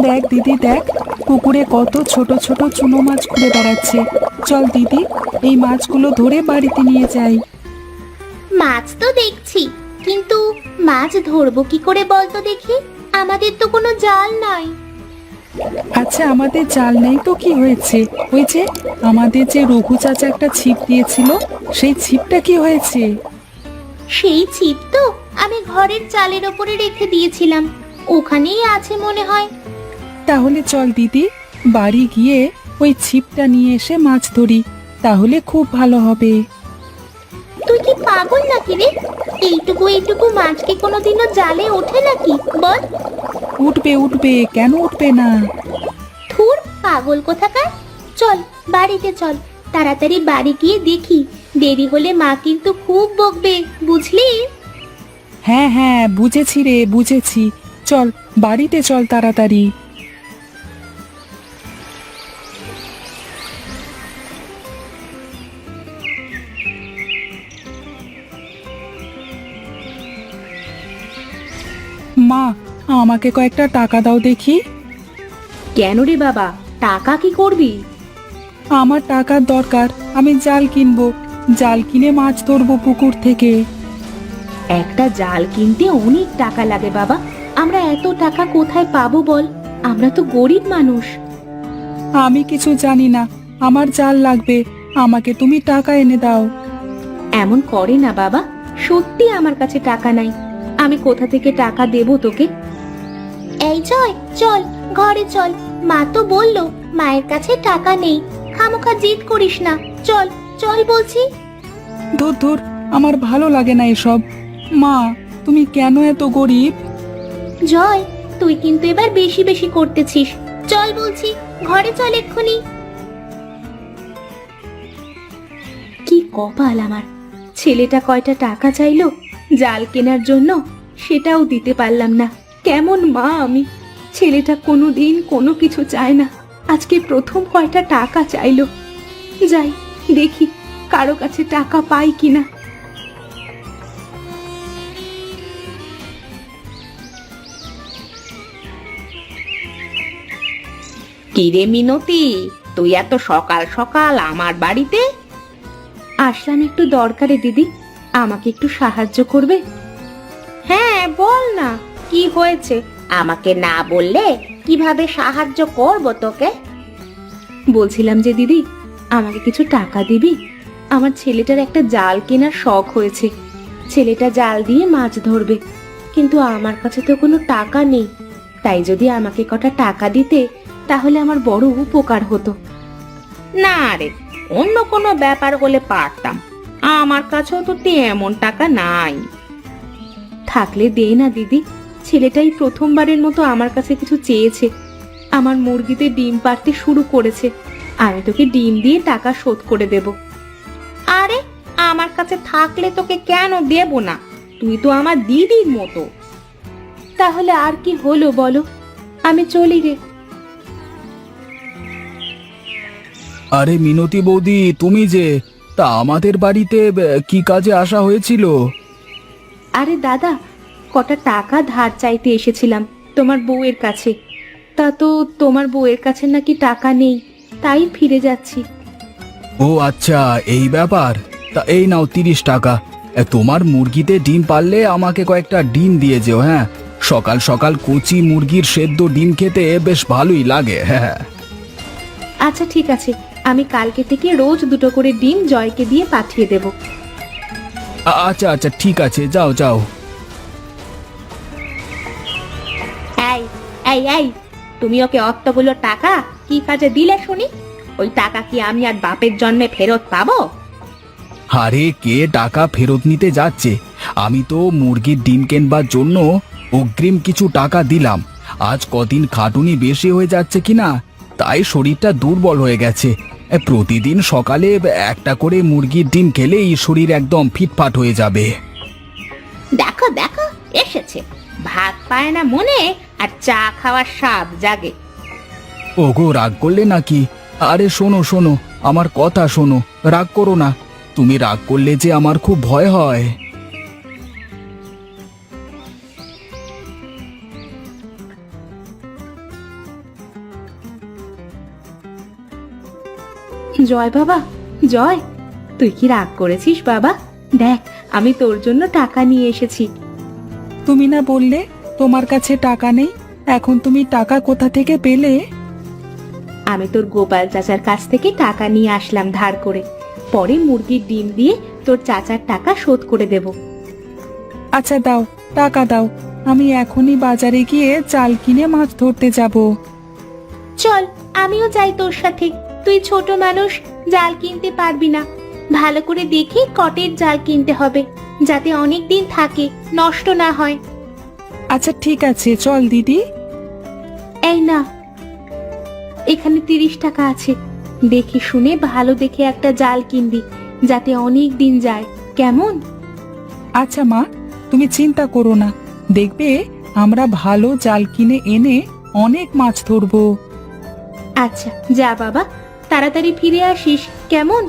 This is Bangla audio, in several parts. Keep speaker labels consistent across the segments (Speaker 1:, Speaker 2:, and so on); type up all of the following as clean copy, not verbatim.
Speaker 1: দেখ দিদি দেখ, পুকুরে কত ছোট ছোট চুনো মাছ ঘুরে বেড়াচ্ছে। চল দিদি, এই মাছগুলো ধরে বাড়িতে নিয়ে যাই।
Speaker 2: মাছ তো দেখছি, কিন্তু মাছ ধরবো কি করে বলতো দেখি? আমাদের তো কোনো জাল নাই।
Speaker 1: আচ্ছা, আমাদের জাল নেই তো কি হয়েছে? ওই যে আমাদের যে রঘু চাচা একটা ছিপ দিয়েছিল, সেই ছিপটা কি হয়েছে?
Speaker 2: সেই ছিপ তো আমি ঘরের চালের ওপরে রেখে দিয়েছিলাম, ওখানেই আছে মনে হয়।
Speaker 1: তাহলে চল দিদি, বাড়ি গিয়ে ওই ছিপটা নিয়ে এসে মাছ ধরি, তাহলে খুব ভালো হবে।
Speaker 2: তুই কি পাগল নাকি রে? এইটুকু এইটুকু মাছ কি কোনোদিনও জালে ওঠে নাকি বল?
Speaker 1: উঠবে উঠবে, কেন উঠবে না?
Speaker 2: ধুর, পাগল কোথাকার! চল বাড়িতে চল, তাড়াতাড়ি বাড়ি গিয়ে দেখি, দেরি হলে মা কিন্তু খুব বকবে, বুঝলি?
Speaker 1: হ্যাঁ হ্যাঁ, বুঝেছি রে বুঝেছি। চল বাড়িতে চল তাড়াতাড়ি। মা, আমাকে কয়েকটা টাকা দাও দেখি।
Speaker 3: কেন রে বাবা, টাকা কি করবি?
Speaker 1: আমার টাকার দরকার, আমি জাল কিনবো, জাল কিনে মাছ ধরবো পুকুর থেকে।
Speaker 3: একটা জাল কিনতে অনেক টাকা লাগে বাবা, আমরা এত টাকা কোথায় পাবো বল? আমরা তো গরিব মানুষ।
Speaker 1: আমি কিছু জানি না, আমার জাল লাগবে, আমাকে তুমি টাকা এনে দাও।
Speaker 3: এমন করে না বাবা, সত্যি আমার কাছে টাকা নাই, আমি কোথা থেকে টাকা দেবো তোকে?
Speaker 2: এই জয়, চল ঘরে চল, মা তো বললো মায়ের কাছে টাকা নেই, খামোখা জিদ করিস না, চল চল বলছি।
Speaker 1: ধুর ধুর, আমার ভালো লাগে না এসব। মা, তুমি কেন এত গরিব?
Speaker 2: জয়, তুই কিন্তু এবার বেশি বেশি করতেছিস, চল বলছি, ঘরে চল এক্ষুনি।
Speaker 3: কি কপাল আমার, ছেলেটা কয়টা টাকা চাইলো জাল কেনার জন্য, সেটাও দিতে পারলাম না। কেমন মা আমি! ছেলেটা কোনোদিন কোনো কিছু চায় না, আজকে প্রথম কয়টা টাকা চাইলো। যাই দেখি কারো কাছে টাকা পাই কিনা।
Speaker 4: কিরে মিনতি, তুই এত সকাল সকাল আমার বাড়িতে?
Speaker 3: আসলাম একটু দরকারে দিদি, আমাকে একটু সাহায্য করবে?
Speaker 4: হ্যাঁ বল না, কি হয়েছে? আমাকে না বললে কিভাবে সাহায্য করব তোকে?
Speaker 3: বলছিলাম যে দিদি, আমাকে কিছু টাকা দিবি? আমার ছেলেটার একটা জাল কেনার শখ হয়েছে, ছেলেটা জাল দিয়ে মাছ ধরবে, কিন্তু আমার কাছে তো কোনো টাকা নেই। তাই যদি আমাকে কটা টাকা দিতে, তাহলে আমার বড় উপকার হতো।
Speaker 4: না রে, অন্য কোনো ব্যাপার হলে পারতাম, আমার কাছেও তো তেমন টাকা নাই।
Speaker 3: থাকলে দে না দিদি, ছেলেটাই প্রথমবারের মতো আমার কাছে কিছু চেয়েছে, আমার মুরগিতে ডিম পাড়তে শুরু করেছে, আমি তোকে ডিম দিয়ে টাকা শোধ করে দেব।
Speaker 4: আরে, আমার কাছে থাকলে তোকে কেন দেব না? তুই তো আমার দিদির মতো।
Speaker 3: তাহলে আর কি হলো বলো, আমি চলি রে।
Speaker 5: আরে মিনতি বৌদি, তুমি যে, তা আমাদের বাড়িতে কি কাজে আসা হয়েছিল?
Speaker 3: আরে দাদা, কটা টাকা ধার চাইতে এসেছিলাম তোমার বউয়ের কাছে, তা তো তোমার বউয়ের কাছে নাকি টাকা নেই, তাই ফিরে যাচ্ছি।
Speaker 5: ও আচ্ছা, এই ব্যাপার। তা এই নাও 30 টাকা, তোমার মুরগিতে ডিম পারলে আমাকে কয়েকটা ডিম দিয়ে যেও। হ্যাঁ, সকাল সকাল কচি মুরগির সেদ্ধ ডিম খেতে বেশ ভালোই লাগে। হ্যাঁ
Speaker 3: আচ্ছা ঠিক আছে, আমি কালকে থেকে রোজ দুটো করে ডিম জয়কে দিয়ে পাঠিয়ে দেব।
Speaker 5: আচ্ছা আচ্ছা, ঠিক আছে, যাও যাও।
Speaker 4: এই এই এই, তুমি ওকে অতগুলো টাকা কি কাজে দিলে শুনি? ওই টাকা কি আমি আর বাপের জন্মে ফেরত পাবো?
Speaker 5: আরে, কে টাকা ফেরত নিতে যাচ্ছে? আমি তো মুরগির ডিম কেনবার জন্য অগ্রিম কিছু টাকা দিলাম। আজ কদিন খাটুনি বেশি হয়ে যাচ্ছে কিনা, তাই শরীরটা দুর্বল হয়ে গেছে। প্রতিদিন সকালে একটা করে মুরগির ডিম খেলেই শরীর একদম ফিটফাট হয়ে যাবে।
Speaker 4: দেখো দেখো, এসেছে, ভাত পায় না মনে আর চা খাওয়ার স্বাদ জাগে।
Speaker 5: ওগো, রাগ করলে নাকি? আরে শোনো শোনো, আমার কথা শোনো, রাগ করো না। তুমি রাগ করলে যে আমার খুব ভয় হয়।
Speaker 3: জয় বাবা, জয়, তুই কি রাগ করেছিস বাবা? দেখ, আমি তোর জন্য টাকা নিয়ে এসেছি।
Speaker 1: তুমি না বললে তোমার কাছে টাকা নেই? এখন তুমি টাকা কোথা থেকে পেলে?
Speaker 3: আমি তোর গোপাল চাচার কাছ থেকে টাকা নিয়ে আসলাম ধার করে। পরে মুরগির ডিম দিয়ে তোর চাচার টাকা শোধ করে দেব।
Speaker 1: আচ্ছা দাও, টাকা দাও, আমি এখনই বাজারে গিয়ে জাল কিনে মাছ ধরতে যাব।
Speaker 2: চল, আমিও যাই তোর সাথে। তুই ছোট মানুষ, জাল কিনতে পারবি না। ভালো করে দেখে কটের জাল কিনতে হবে, যাতে অনেক দিন থাকে, নষ্ট না হয়।
Speaker 1: আচ্ছা ঠিক আছে, চল দিদি।
Speaker 3: এই না, এখানে 30 টাকা আছে। দেখে শুনে ভালো দেখে একটা জাল কিনবি, যাতে অনেক দিন যায়, কেমন?
Speaker 1: আচ্ছা মা, তুমি চিন্তা করো না, দেখবে আমরা ভালো জাল কিনে এনে অনেক মাছ ধরবো।
Speaker 3: আচ্ছা যা বাবা, তাড়াতাড়ি ফিরে আসিস, কেমন?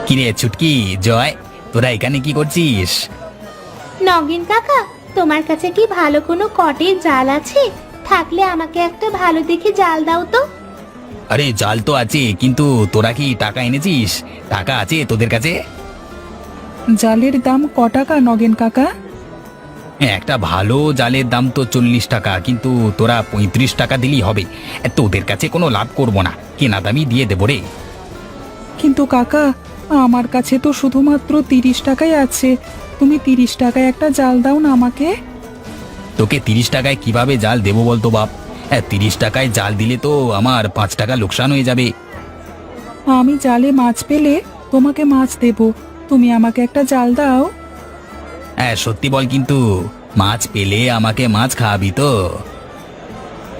Speaker 5: কিরে ছুটকি, জয়, তোরা এখানে কি করছিস?
Speaker 2: নগেন কাকা, তোমার কাছে কি ভালো কোনো কটের জাল আছে? থাকলে আমাকে একটা ভালো দেখে জাল দাও তো।
Speaker 5: আরে জাল তো আছে, কিন্তু তোরা কি টাকা এনেছিস? টাকা আছে তোদের কাছে?
Speaker 1: জালের দাম ক টাকা নগেন কাকা?
Speaker 5: একটা ভালো জালের দাম তো 40 টাকা, কিন্তু তোরা 35 টাকা দিলেই হবে। তোদের কাছে কোনো লাভ করব না, কেনা দামই দিয়ে দেবো রে।
Speaker 1: কিন্তু কাকা, আমার কাছে তো শুধুমাত্র 30 টাকাই আছে। তুমি 30 টাকায় একটা জাল দাও না আমাকে।
Speaker 5: তোকে 30 টাকায় কিভাবে জাল দেবো বলতো বাপ? 30 টাকায় জাল দিলে তো আমার 5 টাকা লোকসান হয়ে যাবে।
Speaker 1: আমি জালে মাছ পেলে তোমাকে মাছ দেব, তুমি আমাকে একটা জাল দাও।
Speaker 5: সত্যি বল, কিন্তু মাছ পেলে আমাকে মাছ খাওয়াবি তো?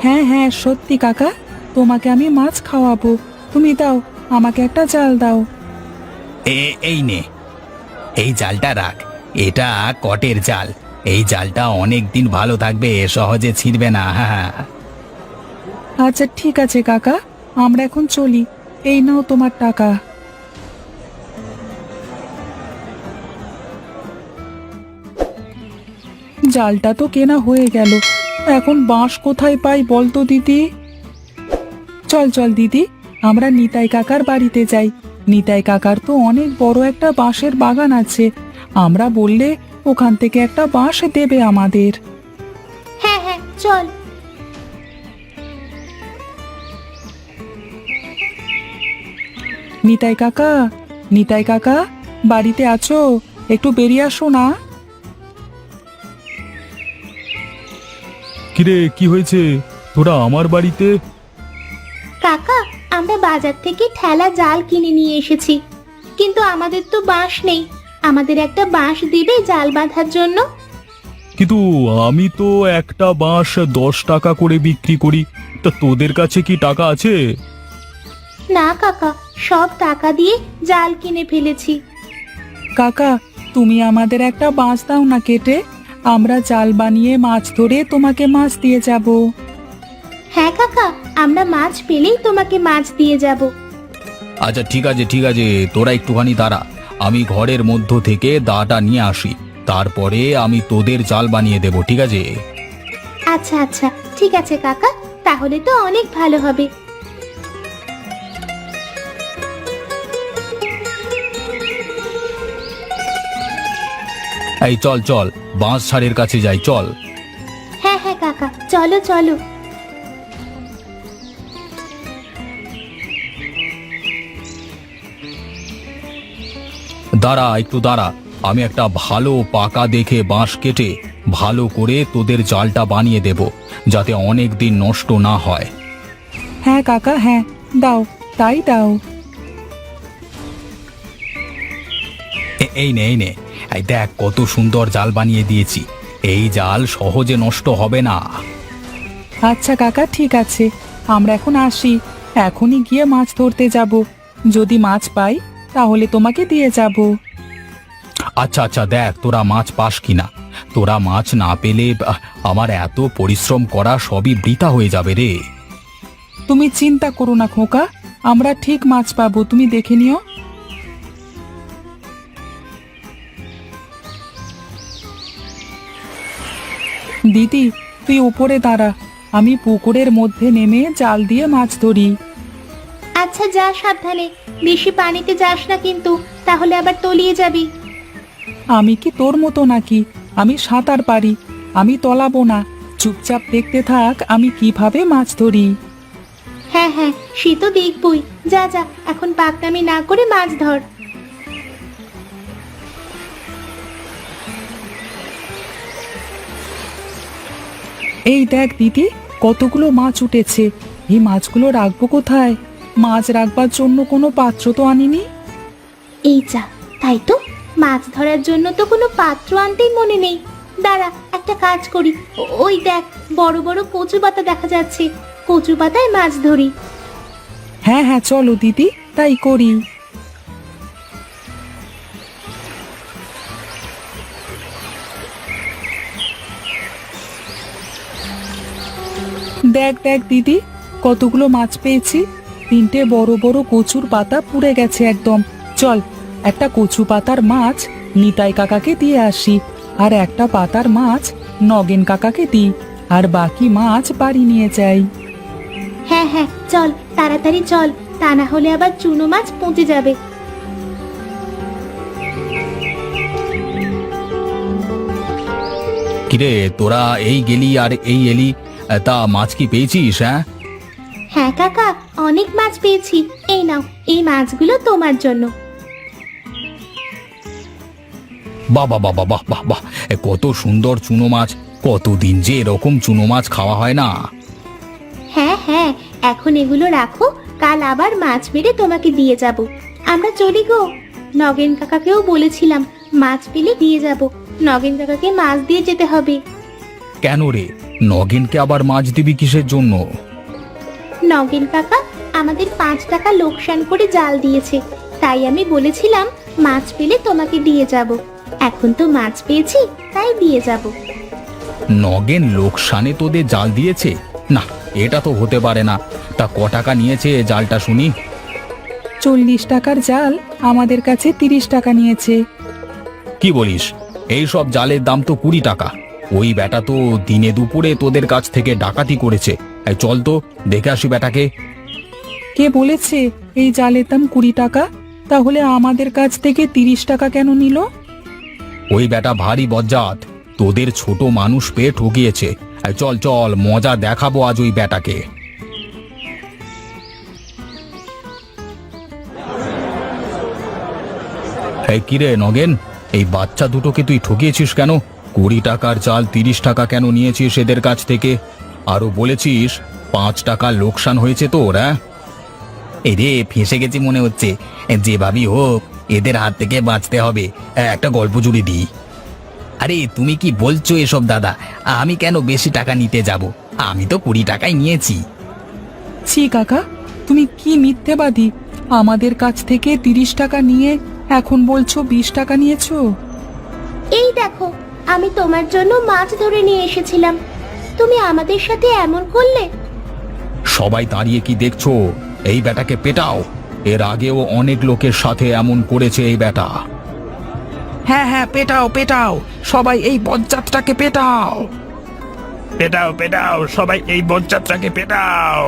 Speaker 1: হ্যাঁ হ্যাঁ সত্যি কাকা, তোমাকে আমি মাছ খাওয়াবো। তুমি দাও, আমাকে একটা জাল দাও।
Speaker 5: এই নে, এই জালটা রাখ। এটা কটের জাল। এই জালটা অনেক দিন ভালো থাকবে, সহজে ছিঁড়বে না। হ্যাঁ,
Speaker 1: আচ্ছা ঠিক আছে কাকা, আমরা এখন চলি। এই নাও তোমার টাকা। জালটা তো কেনা হয়ে গেল, এখন বাঁশ কোথায় পাই বলতো দিদি? চল চল দিদি, আমরা নিতাই কাকার বাড়িতে যাই। নিতাই কাকার তো অনেক বড় একটা বাঁশের বাগান আছে। আমরা বললে ওখান থেকে একটা বাঁশ দেবে আমাদের।
Speaker 2: হ্যাঁ হ্যাঁ চল।
Speaker 1: নিতাই কাকা, নিতাই কাকা, বাড়িতে আছো? একটু বেরিয়ে আসো না।
Speaker 6: কিরে, কি হয়েছে? তোরা আমার বাড়িতে?
Speaker 2: কাকা, আমরা বাজার থেকে ঠেলা জাল কিনে নিয়ে এসেছি, কিন্তু আমাদের তো বাঁশ নেই। আমাদের একটা বাঁশ দিবে জাল বাঁধার জন্য?
Speaker 6: কিন্তু আমি তো একটা বাঁশ 10 টাকা করে বিক্রি করি। তা তোদের কাছে কি টাকা আছে?
Speaker 2: না কাকা, সব টাকা দিয়ে জাল কিনে ফেলেছি।
Speaker 1: কাকা, তুমি আমাদের একটা বাঁশ দাও না কেটে, আমরা জাল বানিয়ে মাছ ধরে তোমাকে মাছ দিয়ে যাব।
Speaker 2: হ্যাঁ কাকা, আমরা মাছ পেলেই তোমাকে মাছ দিয়ে যাব।
Speaker 5: আচ্ছা ঠিক আছে ঠিক আছে, তোরা একটুখানি দাঁড়া। আমি ঘরের মধ্য থেকে দাটা নিয়ে আসি, তারপরে আমি তোদের জাল বানিয়ে দেব, ঠিক আছে?
Speaker 2: আচ্ছা আচ্ছা ঠিক আছে কাকা, তাহলে তো অনেক ভালো হবে।
Speaker 5: এই চল চল, বাঁশ ছাড়ের কাছে যাই, চল।
Speaker 2: হ্যাঁ হ্যাঁ কাকা, চলো চলো।
Speaker 5: দাঁড়া একটু দাঁড়া, আমি একটা ভালো পাকা দেখে বাঁশ কেটে ভালো করে তোদের জালটা বানিয়ে দেব, যাতে অনেক দিন নষ্ট না হয়।
Speaker 1: হ্যাঁ কাকা, হ্যাঁ দাও, তাই দাও।
Speaker 5: এই নে এই নে, এই দেখ কত সুন্দর জাল বানিয়ে দিয়েছি। এই জাল সহজে নষ্ট হবে না।
Speaker 1: আচ্ছা কাকা ঠিক আছে, আমরা এখন আসি। এখনই গিয়ে মাছ ধরতে যাব। যদি মাছ পাই তাহলে তোমাকে দিয়ে যাব।
Speaker 5: আচ্ছা আচ্ছা, দেখ তোরা মাছ পাস কিনা। তোরা মাছ না পেলে আমার এত পরিশ্রম করা সবই বৃথা হয়ে যাবে রে।
Speaker 1: তুমি চিন্তা করো না খোকা, আমরা ঠিক মাছ পাবো, তুমি দেখে নিও। দিদি, তুই উপরে দাঁড়া, আমি পুকুরের মধ্যে নেমে জাল দিয়ে মাছ ধরি।
Speaker 2: আচ্ছা যা, সাবধানে, বেশি পানিতে যাস না কিন্তু, তাহলে আবার তলিয়ে যাবি।
Speaker 1: আমি কি তোর মতো নাকি? আমি সাঁতার পারি, আমি তলাবো না। চুপচাপ দেখতে থাক আমি কিভাবে মাছ ধরি।
Speaker 2: হ্যাঁ হ্যাঁ, সে তো দেখবই। যা যা, এখন পাকনামি না করে মাছ ধর।
Speaker 1: এই দেখ দিদি, কতগুলো মাছ উঠেছে। এই মাছগুলো রাখবো কোথায়? মাছ রাখবার জন্য কোনো পাত্র তো আনিনি।
Speaker 2: এই যা, তাই তো, মাছ ধরার জন্য তো কোনো পাত্র আনতেই মনে নেই। দাঁড়া, একটা কাজ করি। ওই দেখ, বড় বড় কচু পাতা দেখা যাচ্ছে, কচু পাতায় মাছ ধরি।
Speaker 1: হ্যাঁ হ্যাঁ, চলো দিদি, তাই করি। দেখ দেখ দিদি, কতগুলো মাছ পেয়েছি। 3টে বড় বড় কচুর পাতা পুড়ে গেছে একদম। চল, একটা কচু পাতার মাছ নিতাই কাকাকে দিয়ে আসি, আর একটা পাতার মাছ নগেন কাকাকে দিই, আর বাকি মাছ বাড়ি নিয়ে যাই।
Speaker 2: হ্যাঁ হ্যাঁ, চল তাড়াতাড়ি চল, তা না হলে আবার চুনো মাছ পচে যাবে।
Speaker 5: কিরে, তোরা এই গেলি আর এই এলি, তা মাছ কি পেয়েছিস? হ্যাঁ,
Speaker 2: হ্যাঁ কাকা, অনেক মাছ পেয়েছি। এই নাও, এই মাছগুলো তোমার জন্য।
Speaker 5: বাহ বাহ বাহ বাহ বাহ বাহ, কত সুন্দর চুনো মাছ! কতদিন যে এরকম চুনো মাছ খাওয়া হয় না।
Speaker 2: হ্যাঁ হ্যাঁ, এখন এগুলো রাখো, কাল আবার মাছ মেরে তোমাকে দিয়ে যাব। আমরা চলি গো। নগেন কাকাকেও বলেছিলাম মাছ পেলে দিয়ে যাব। নগেন কাকাকে মাছ দিয়ে যেতে হবে।
Speaker 5: কেন রে, নগেনকে আবার মাছ দিবি কিসের জন্য?
Speaker 2: নগেন কাকা আমাদের 5 টাকা লোকসান করে জাল দিয়েছে, তাই আমি বলেছিলাম মাছ পেলে তোমাকে দিয়ে যাব। এখন তো মাছ পেয়েছি, তাই দিয়ে যাব।
Speaker 5: নগেন লোকসানে তোদের জাল দিয়েছে? না, এটা তো হতে পারে না। তা ক টাকা নিয়েছে জালটা শুনি?
Speaker 1: 40 টাকার জাল আমাদের কাছে 30 টাকা নিয়েছে।
Speaker 5: কি বলিস? এই সব জালের দাম তো 20 টাকা। ওই বেটা তো দিনে দুপুরে তোদের কাছ থেকে ডাকাতি করেছে। এই চল তো দেখে আসি বেটাকে।
Speaker 1: কে বলেছে এই জালের দাম 20 টাকা? তাহলে আমাদের কাছ থেকে 30 টাকা কেন নিল?
Speaker 5: ওই বেটা ভারী বজ্জাত, তোদের ছোট মানুষ পেয়ে ঠকিয়েছে। এই চল চল, মজা দেখাবো আজ ওই বেটাকে। এই কিরে নগেন, এই বাচ্চা দুটোকে তুই ঠকিয়েছিস কেন? 20 টাকার চাল 30 টাকা কেন নিয়েছিস এদের কাছ থেকে? আরো বলেছিস 5 টাকা লোকসান হয়েছে তোর। হ্যাঁ, এরে ফেঁসে গেছি মনে হচ্ছে। যেভাবেই হোক এদের হাত থেকে বাঁচতে হবে। একটা গল্প জুড়ে দিই। আরে তুমি কি বলছো এসব দাদা? আমি কেন বেশি টাকা নিতে যাব? আমি তো 20 টাকাই নিয়েছি।
Speaker 1: ছি কাকা, তুমি কি মিথ্যেবাদী! আমাদের কাছ থেকে 30 টাকা নিয়ে এখন বলছো 20 টাকা নিয়েছো।
Speaker 2: এই দেখো, আমি তোমার জন্য মাছ ধরে নিয়ে এসেছিলাম, তুমি আমাদের সাথে এমন করলে।
Speaker 5: সবাই দাঁড়িয়ে কি দেখছো? এই বেটাকে পেটাও। এর আগেও অনেক লোকের সাথে এমন করেছে এই বেটা।
Speaker 1: হ্যাঁ হ্যাঁ, পেটাও পেটাও, সবাই এই বজ্জাতটাকে পেটাও।
Speaker 6: পেটাও পেটাও, সবাই এই বজ্জাতটাকে পেটাও।